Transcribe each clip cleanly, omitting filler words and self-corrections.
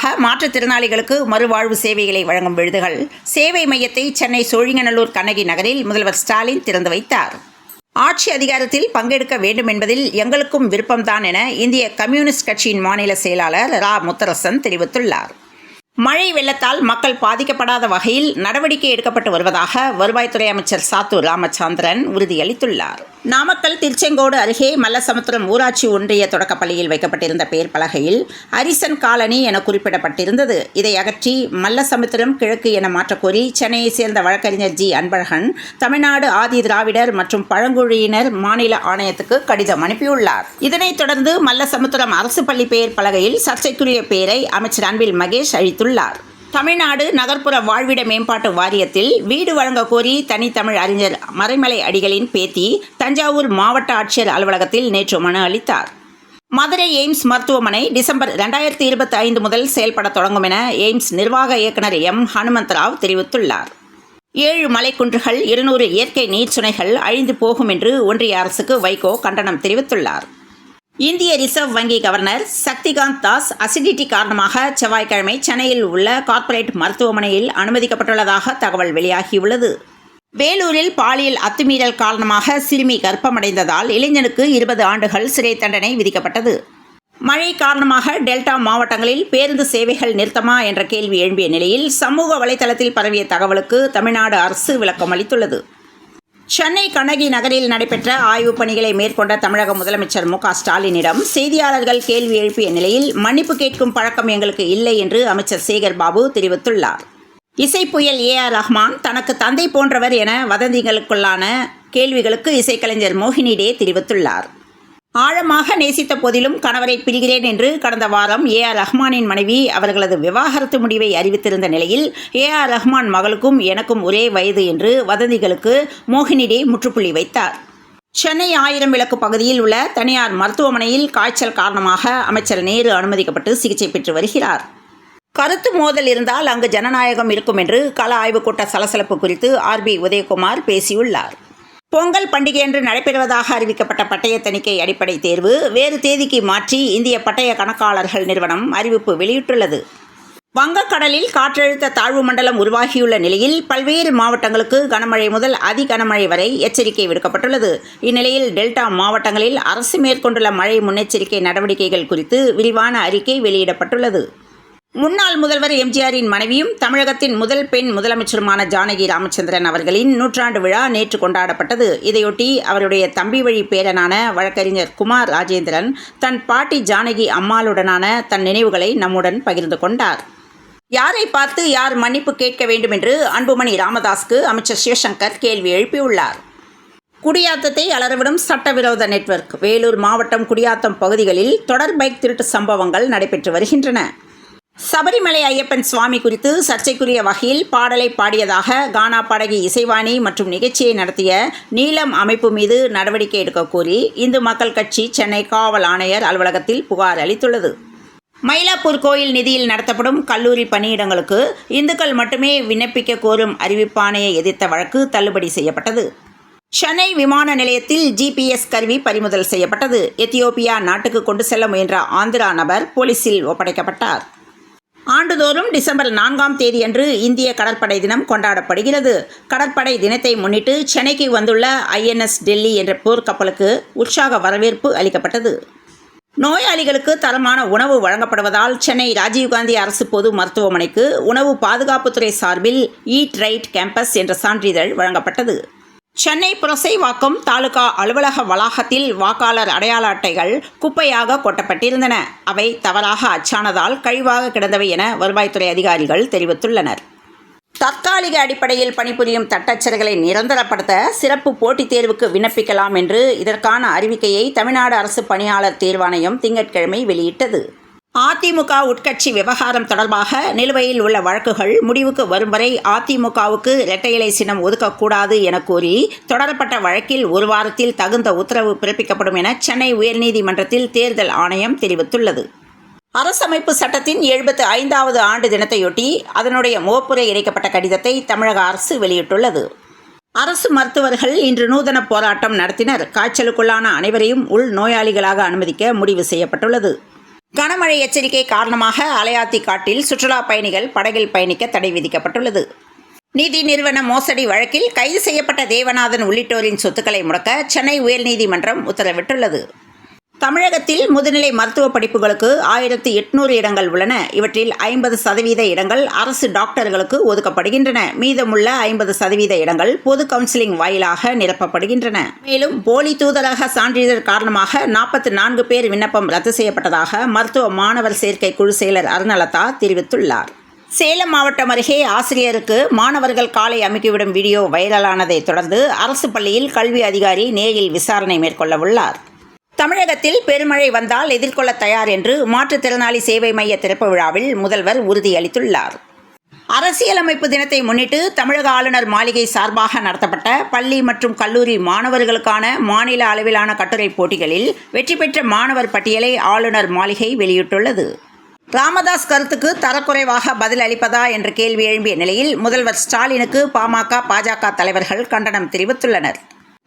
சிறப்பாக மாற்றுத்திறனாளிகளுக்கு மறுவாழ்வு சேவைகளை வழங்கும் விருதுகள் சேவை மையத்தை சென்னை சோழிங்கநல்லூர் கண்ணகி நகரில் முதல்வர் ஸ்டாலின் திறந்து வைத்தார். ஆட்சி அதிகாரத்தில் பங்கெடுக்க வேண்டும் என்பதில் எங்களுக்கும் விருப்பம்தான் என இந்திய கம்யூனிஸ்ட் கட்சியின் மாநில செயலாளர் ரா. முத்தரசன் தெரிவித்துள்ளார். மழை வெள்ளத்தால் மக்கள் பாதிக்கப்படாத வகையில் நடவடிக்கை எடுக்கப்பட்டு வருவதாக வருவாய்த்துறை அமைச்சர் சாத்தூர் ராமச்சந்திரன் உறுதியளித்துள்ளார். நாமக்கல் திருச்செங்கோடு அருகே மல்லசமுத்திரம் ஊராட்சி ஒன்றிய தொடக்கப்பள்ளியில் வைக்கப்பட்டிருந்த பெயர் பலகையில் அரிசன் காலனி என குறிப்பிடப்பட்டிருந்தது. இதை அகற்றி மல்லசமுத்திரம் கிழக்கு என மாற்றக்கோரி சென்னையை சேர்ந்த வழக்கறிஞர் ஜி. அன்பழகன் தமிழ்நாடு ஆதி திராவிடர் மற்றும் பழங்குடியினர் மாநில ஆணையத்துக்கு கடிதம் அனுப்பியுள்ளார். இதனைத் தொடர்ந்து மல்லசமுத்திரம் அரசு பள்ளி பெயர் பலகையில் சர்ச்சைக்குரிய பெயரை அமைச்சர் அன்பில் மகேஷ் அளித்துள்ளார். தமிழ்நாடு நகர்ப்புற வாழ்விட மேம்பாட்டு வாரியத்தில் வீடு வழங்க கோரி தனித்தமிழ் அறிஞர் மறைமலை அடிகளின் பேத்தி தஞ்சாவூர் மாவட்ட ஆட்சியர் அலுவலகத்தில் நேற்று மனு அளித்தார். மதுரை எய்ம்ஸ் மருத்துவமனை டிசம்பர் 2025 முதல் செயல்பட தொடங்கும் என எய்ம்ஸ் நிர்வாக இயக்குநர் எம். ஹனுமந்தராவ் தெரிவித்துள்ளார். 7 மலைக்குன்றுகள் 200 இயற்கை நீர்ச்சுனைகள் அழிந்து போகும் என்று ஒன்றிய அரசுக்கு வைகோ கண்டனம் தெரிவித்துள்ளார். இந்திய ரிசர்வ் வங்கி கவர்னர் சக்திகாந்த் தாஸ் அசிடிட்டி காரணமாக செவ்வாய்க்கிழமை சென்னையில் உள்ள கார்ப்பரேட் மருத்துவமனையில் அனுமதிக்கப்பட்டுள்ளதாக தகவல் வெளியாகியுள்ளது. வேலூரில் பாலியல் அத்துமீறல் காரணமாக சிறுமி கர்ப்பமடைந்ததால் இளைஞனுக்கு 20 ஆண்டுகள் சிறை தண்டனை விதிக்கப்பட்டது. மழை காரணமாக டெல்டா மாவட்டங்களில் பேருந்து சேவைகள் நிறுத்தமா என்ற கேள்வி எழும்பிய நிலையில் சமூக வலைதளத்தில் பரவிய தகவலுக்கு தமிழ்நாடு அரசு விளக்கம் அளித்துள்ளது. சென்னை கண்ணகி நகரில் நடைபெற்ற ஆய்வுப் பணிகளை மேற்கொண்ட தமிழக முதலமைச்சர் மு. ஸ்டாலினிடம் செய்தியாளர்கள் கேள்வி எழுப்பிய நிலையில் மன்னிப்பு கேட்கும் பழக்கம் எங்களுக்கு இல்லை என்று அமைச்சர் சேகர் பாபு தெரிவித்துள்ளார். இசைப்புயல் A.R. ரஹ்மான் தனக்கு தந்தை போன்றவர் என வதந்திகளுக்குள்ளான கேள்விகளுக்கு இசைக்கலைஞர் மோகினி டே தெரிவித்துள்ளார். ஆழமாக நேசித்த போதிலும் கணவரை பிரிகிறேன் என்று கடந்த வாரம் A.R. ரஹ்மானின் மனைவி அவர்களது விவாகரத்து முடிவை அறிவித்திருந்த நிலையில் A.R. ரஹ்மான் மகளுக்கும் எனக்கும் ஒரே வயது என்று வதந்திகளுக்கு மோகினி டே முற்றுப்புள்ளி வைத்தார். சென்னை 1000 விளக்கு பகுதியில் உள்ள தனியார் மருத்துவமனையில் காய்ச்சல் காரணமாக அமைச்சர் நேரு அனுமதிக்கப்பட்டு சிகிச்சை பெற்று வருகிறார். கருத்து மோதல் இருந்தால் அங்கு ஜனநாயகம் இருக்கும் என்று கள ஆய்வுக்கூட்ட சலசலப்பு குறித்து R.B. உதயகுமார் பேசியுள்ளார். பொங்கல் பண்டிகையன்று நடைபெறுவதாக அறிவிக்கப்பட்ட பட்டய தணிக்கை அடிப்படை தேர்வு வேறு தேதிக்கு மாற்றி இந்திய பட்டய கணக்காளர்கள் நிறுவனம் அறிவிப்பு வெளியிட்டுள்ளது. வங்கக்கடலில் காற்றழுத்த தாழ்வு மண்டலம் உருவாகியுள்ள நிலையில் பல்வேறு மாவட்டங்களுக்கு கனமழை முதல் அதி கனமழை வரை எச்சரிக்கை விடுக்கப்பட்டுள்ளது. இந்நிலையில் டெல்டா மாவட்டங்களில் அரசு மேற்கொண்டுள்ள மழை முன்னெச்சரிக்கை நடவடிக்கைகள் குறித்து விரிவான அறிக்கை வெளியிடப்பட்டுள்ளது. முன்னாள் முதல்வர் எம்ஜிஆரின் மனைவியும் தமிழகத்தின் முதல் பெண் முதலமைச்சருமான ஜானகி ராமச்சந்திரன் அவர்களின் 100ஆண்டு விழா நேற்று கொண்டாடப்பட்டது. இதையொட்டி அவருடைய தம்பி வழி பேரனான வழக்கறிஞர் குமார் ராஜேந்திரன் தன் பாட்டி ஜானகி அம்மாளுடனான தன் நினைவுகளை நம்முடன் பகிர்ந்து கொண்டார். யாரை பார்த்து யார் மன்னிப்பு கேட்க வேண்டும் என்று அன்புமணி ராமதாஸ்க்கு அமைச்சர் சிவசங்கர் கேள்வி எழுப்பியுள்ளார். குடியாத்தத்தை அலறவிடும் சட்டவிரோத நெட்வொர்க். வேலூர் மாவட்டம் குடியாத்தம் பகுதிகளில் தொடர் பைக் திருட்டு சம்பவங்கள் நடைபெற்று வருகின்றன. சபரிமலை ஐயப்பன் சுவாமி குறித்து சர்ச்சைக்குரிய வகையில் பாடலை பாடியதாக கானா பாடகி இசைவாணி மற்றும் நிகழ்ச்சியை நடத்திய நீலம் அமைப்பு மீது நடவடிக்கை எடுக்க கோரி இந்து மக்கள் கட்சி சென்னை காவல் ஆணையர் அலுவலகத்தில் புகார் அளித்துள்ளது. மயிலாப்பூர் கோயில் நிதியில் நடத்தப்படும் கல்லூரி பணியிடங்களுக்கு இந்துக்கள் மட்டுமே விண்ணப்பிக்க கோரும் அறிவிப்பாணையை எதிர்த்த வழக்கு தள்ளுபடி செய்யப்பட்டது. சென்னை விமான நிலையத்தில் GPS கருவி பறிமுதல் செய்யப்பட்டது. எத்தியோப்பியா நாட்டுக்கு கொண்டு செல்ல முயன்ற ஆந்திரா நபர் போலீசில் ஒப்படைக்கப்பட்டார். ஆண்டுதோறும் டிசம்பர் 4ஆம் தேதியன்று இந்திய கடற்படை தினம் கொண்டாடப்படுகிறது. கடற்படை தினத்தை முன்னிட்டு சென்னைக்கு வந்துள்ள INS டெல்லி என்ற போர்க்கப்பலுக்கு உற்சாக வரவேற்பு அளிக்கப்பட்டது. நோயாளிகளுக்கு தரமான உணவு வழங்கப்படுவதால் சென்னை ராஜீவ்காந்தி அரசு பொது மருத்துவமனைக்கு உணவு பாதுகாப்புத்துறை சார்பில் ஈட் ரைட் கேம்பஸ் என்ற சான்றிதழ் வழங்கப்பட்டது. சென்னை புரசைவாக்கம் தாலுகா அலுவலக வளாகத்தில் வாக்காளர் அடையாள அட்டைகள் குப்பையாக கொட்டப்பட்டிருந்தன. அவை தவறாக அச்சானதால் கழிவாக கிடந்தவை என வருவாய்த்துறை அதிகாரிகள் தெரிவித்துள்ளனர். தற்காலிக அடிப்படையில் பணிபுரியும் தட்டச்சர்களை நிரந்தரப்படுத்த சிறப்பு போட்டித் தேர்வுக்கு விண்ணப்பிக்கலாம் என்று இதற்கான அறிவிக்கையை தமிழ்நாடு அரசு பணியாளர் தேர்வாணையம் திங்கட்கிழமை வெளியிட்டது. அதிமுக உட்கட்சி விவகாரம் தொடர்பாக நிலுவையில் உள்ள வழக்குகள் முடிவுக்கு வரும் வரை அதிமுகவுக்கு இரட்டை இலை சின்னம் ஒதுக்கக்கூடாது என கோரி தொடரப்பட்ட வழக்கில் ஒரு வாரத்தில் தகுந்த உத்தரவு பிறப்பிக்கப்படும் என சென்னை உயர்நீதிமன்றத்தில் தேர்தல் ஆணையம் தெரிவித்துள்ளது. அரசமைப்பு சட்டத்தின் 75வது ஆண்டு தினத்தையொட்டி அதனுடைய முகப்புரை இணைக்கப்பட்ட கடிதத்தை தமிழக அரசு வெளியிட்டுள்ளது. அரசு மருத்துவர்கள் இன்று நூதன போராட்டம் நடத்தினர். காய்ச்சலுக்குள்ளான அனைவரையும் உள் நோயாளிகளாக அனுமதிக்க முடிவு செய்யப்பட்டுள்ளது. கனமழை எச்சரிக்கை காரணமாக அலையாத்தி காட்டில் சுற்றுலா பயணிகள் படகில் பயணிக்க தடை விதிக்கப்பட்டுள்ளது. நிதி நிறுவன மோசடி வழக்கில் கைது செய்யப்பட்ட தேவநாதன் உள்ளிட்டோரின் சொத்துக்களை முடக்க சென்னை உயர்நீதிமன்றம் உத்தரவிட்டுள்ளது. தமிழகத்தில் முதுநிலை மருத்துவ படிப்புகளுக்கு 1800 இடங்கள் உள்ளன. இவற்றில் 50% இடங்கள் அரசு டாக்டர்களுக்கு ஒதுக்கப்படுகின்றன. மீதமுள்ள 50% இடங்கள் பொது கவுன்சிலிங் வாயிலாக நிரப்பப்படுகின்றன. மேலும் போலி தூதரக சான்றிதழ் காரணமாக 44 பேர் விண்ணப்பம் ரத்து செய்யப்பட்டதாக மருத்துவ மாணவர் சேர்க்கை குழு செயலர் அருணலதா தெரிவித்துள்ளார். சேலம் மாவட்டம் அருகே ஆசிரியருக்கு மாணவர்கள் காலை அமுக்கிவிடும் வீடியோ வைரலானதை தொடர்ந்து அரசு பள்ளியில் கல்வி அதிகாரி நேரில் விசாரணை மேற்கொள்ள உள்ளார். தமிழகத்தில் பெருமழை வந்தால் எதிர்கொள்ள தயார் என்று மாற்றுத்திறனாளி சேவை மைய திறப்பு விழாவில் முதல்வர் உறுதியளித்துள்ளார். அரசியலமைப்பு தினத்தை முன்னிட்டு தமிழக ஆளுநர் மாளிகை சார்பாக நடத்தப்பட்ட பள்ளி மற்றும் கல்லூரி மாணவர்களுக்கான மாநில அளவிலான கட்டுரை போட்டிகளில் வெற்றி பெற்ற மாணவர் பட்டியலை ஆளுநர் மாளிகை வெளியிட்டுள்ளது. ராமதாஸ் கருத்துக்கு தரக்குறைவாக பதில் அளிப்பதா என்ற கேள்வி எழும்பிய நிலையில் முதல்வர் ஸ்டாலினுக்கு பாமக, பாஜக தலைவர்கள் கண்டனம் தெரிவித்துள்ளனர்.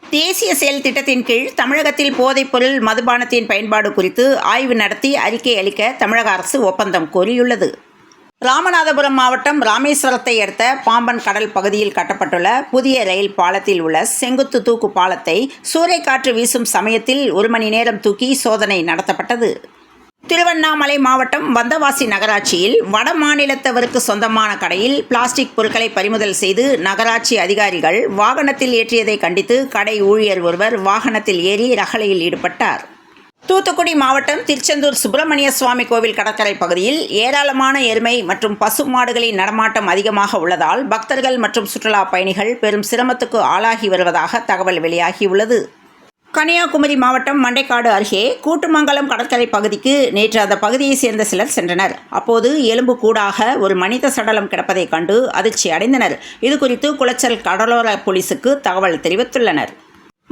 தேசிய செயல் திட்டத்தின் கீழ் தமிழகத்தில் போதைப்பொருள் மதுபானத்தின் பயன்பாடு குறித்து ஆய்வு நடத்தி அறிக்கை அளிக்க தமிழக அரசு ஒப்பந்தம் கோரியுள்ளது. ராமநாதபுரம் மாவட்டம் ராமேஸ்வரத்தை அடுத்த பாம்பன் கடல் பகுதியில் கட்டப்பட்டுள்ள புதிய ரயில் பாலத்தில் உள்ள செங்குத்து தூக்கு பாலத்தை சூறைக்காற்று வீசும் சமயத்தில் 1 மணி நேரம் தூக்கி சோதனை நடத்தப்பட்டது. திருவண்ணாமலை மாவட்டம் வந்தவாசி நகராட்சியில் வட மாநிலத்தவருக்கு சொந்தமான கடையில் பிளாஸ்டிக் பொருட்களை பறிமுதல் செய்து நகராட்சி அதிகாரிகள் வாகனத்தில் ஏற்றியதை கண்டித்து கடை ஊழியர் ஒருவர் வாகனத்தில் ஏறி ரகளையில் ஈடுபட்டார். தூத்துக்குடி மாவட்டம் திருச்செந்தூர் சுப்பிரமணிய சுவாமி கோவில் கடற்கரை பகுதியில் ஏராளமான எருமை மற்றும் பசு மாடுகளின் நடமாட்டம் அதிகமாக உள்ளதால் பக்தர்கள் மற்றும் சுற்றுலா பயணிகள் பெரும் சிரமத்துக்கு ஆளாகி வருவதாக தகவல் வெளியாகியுள்ளது. கன்னியாகுமரி மாவட்டம் மண்டைக்காடு அருகே கூட்டுமங்கலம் கடற்கரை பகுதிக்கு நேற்று அந்த பகுதியை சேர்ந்த சிலர் சென்றனர். அப்போது எலும்பு கூடாக ஒரு மனித சடலம் கிடப்பதை கண்டு அதிர்ச்சி அடைந்தனர். இதுகுறித்து குளச்சல் கடலோர போலீசுக்கு தகவல் தெரிவித்துள்ளனர்.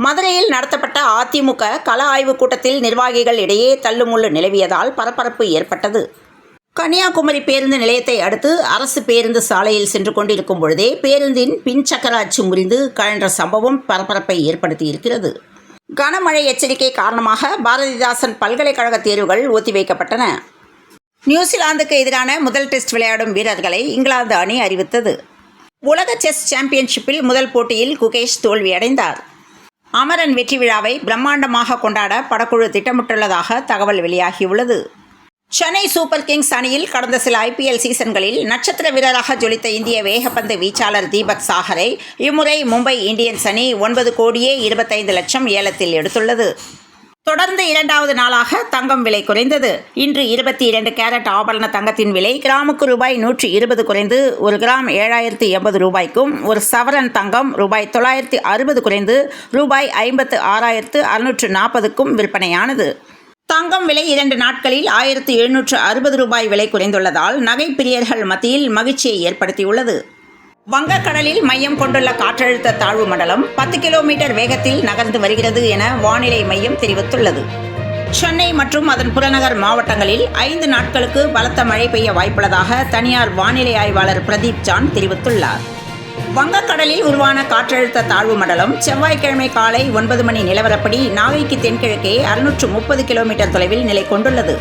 மதுரையில் நடத்தப்பட்ட அதிமுக கள ஆய்வுக் கூட்டத்தில் நிர்வாகிகள் இடையே தள்ளுமுள்ளு நிலவியதால் பரபரப்பு ஏற்பட்டது. கன்னியாகுமரி பேருந்து நிலையத்தை அடுத்து அரசு பேருந்து சாலையில் சென்று கொண்டிருக்கும் பொழுதே பேருந்தின் பின் சக்கர அச்சு முறிந்து கழன்ற சம்பவம் பரபரப்பை ஏற்படுத்தியிருக்கிறது. கனமழை எச்சரிக்கை காரணமாக பாரதிதாசன் பல்கலைக்கழக தேர்வுகள் ஒத்திவைக்கப்பட்டன. நியூசிலாந்துக்கு எதிரான முதல் டெஸ்ட் விளையாடும் வீரர்களை இங்கிலாந்து அணி அறிவித்தது. உலக செஸ் சாம்பியன்ஷிப்பில் முதல் போட்டியில் குகேஷ் தோல்வியடைந்தார். அமரன் வெற்றி விழாவை பிரம்மாண்டமாக கொண்டாட படக்குழு திட்டமிட்டுள்ளதாக தகவல் வெளியாகியுள்ளது. சென்னை சூப்பர் கிங்ஸ் அணியில் கடந்த சில IPL சீசன்களில் நட்சத்திர வீரராக ஜொலித்த இந்திய வேகப்பந்து வீச்சாளர் தீபக் சாகரை இம்முறை மும்பை இந்தியன்ஸ் அணி 9,25,00,000 ஏலத்தில் எடுத்துள்ளது. தொடர்ந்து 2வது நாளாக தங்கம் விலை குறைந்தது. இன்று 22 கேரட் ஆபரண தங்கத்தின் விலை கிராமுக்கு ரூபாய் 120 குறைந்து 1 கிராம் 7,080 ரூபாய்க்கும், ஒரு சவரன் தங்கம் ரூபாய் 960 குறைந்து ரூபாய் 56,640க்கும் விற்பனையானது. தங்கம் விலை 2 நாட்களில் 1,760 ரூபாய் விலை குறைந்துள்ளதால் நகை பிரியர்கள் மத்தியில் மகிழ்ச்சியை ஏற்படுத்தியுள்ளது. வங்கக்கடலில் மையம் கொண்டுள்ள காற்றழுத்த தாழ்வு மண்டலம் 10 கிலோமீட்டர் வேகத்தில் நகர்ந்து வருகிறது என வானிலை மையம் தெரிவித்துள்ளது. சென்னை மற்றும் அதன் புறநகர் மாவட்டங்களில் 5 நாட்களுக்கு பலத்த மழை பெய்ய வாய்ப்புள்ளதாக தனியார் வானிலை ஆய்வாளர் பிரதீப் ஜான் தெரிவித்துள்ளார். வங்கக்கடலில் உருவான காற்றழுத்த தாழ்வு மண்டலம் செவ்வாய்க்கிழமை காலை 9 மணி நிலவரப்படி நாகைக்கு தென்கிழக்கே 630 கிலோமீட்டர் தொலைவில் நிலை கொண்டுள்ளது.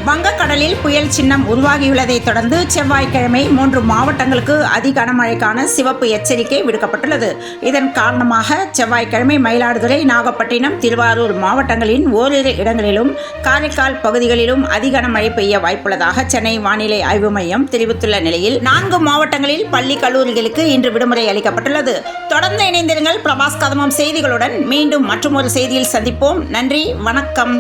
வங்கக்கடலில் புயல் சின்னம் உருவாகியுள்ளதை தொடர்ந்து செவ்வாய்க்கிழமை 3 மாவட்டங்களுக்கு அதி கனமழைக்கான சிவப்பு எச்சரிக்கை விடுக்கப்பட்டுள்ளது. இதன் காரணமாக செவ்வாய்க்கிழமை மயிலாடுதுறை, நாகப்பட்டினம், திருவாரூர் மாவட்டங்களின் ஓரிரு இடங்களிலும் காரைக்கால் பகுதிகளிலும் அதி கனமழை பெய்ய வாய்ப்புள்ளதாக சென்னை வானிலை ஆய்வு மையம் தெரிவித்துள்ள நிலையில் 4 மாவட்டங்களில் பள்ளி கல்லூரிகளுக்கு இன்று விடுமுறை அளிக்கப்பட்டுள்ளது. தொடர்ந்து இணைந்திருங்கள் பிரபாஸ் கதமம் செய்திகளுடன். மீண்டும் மற்றொரு செய்தியில் சந்திப்போம். நன்றி, வணக்கம்.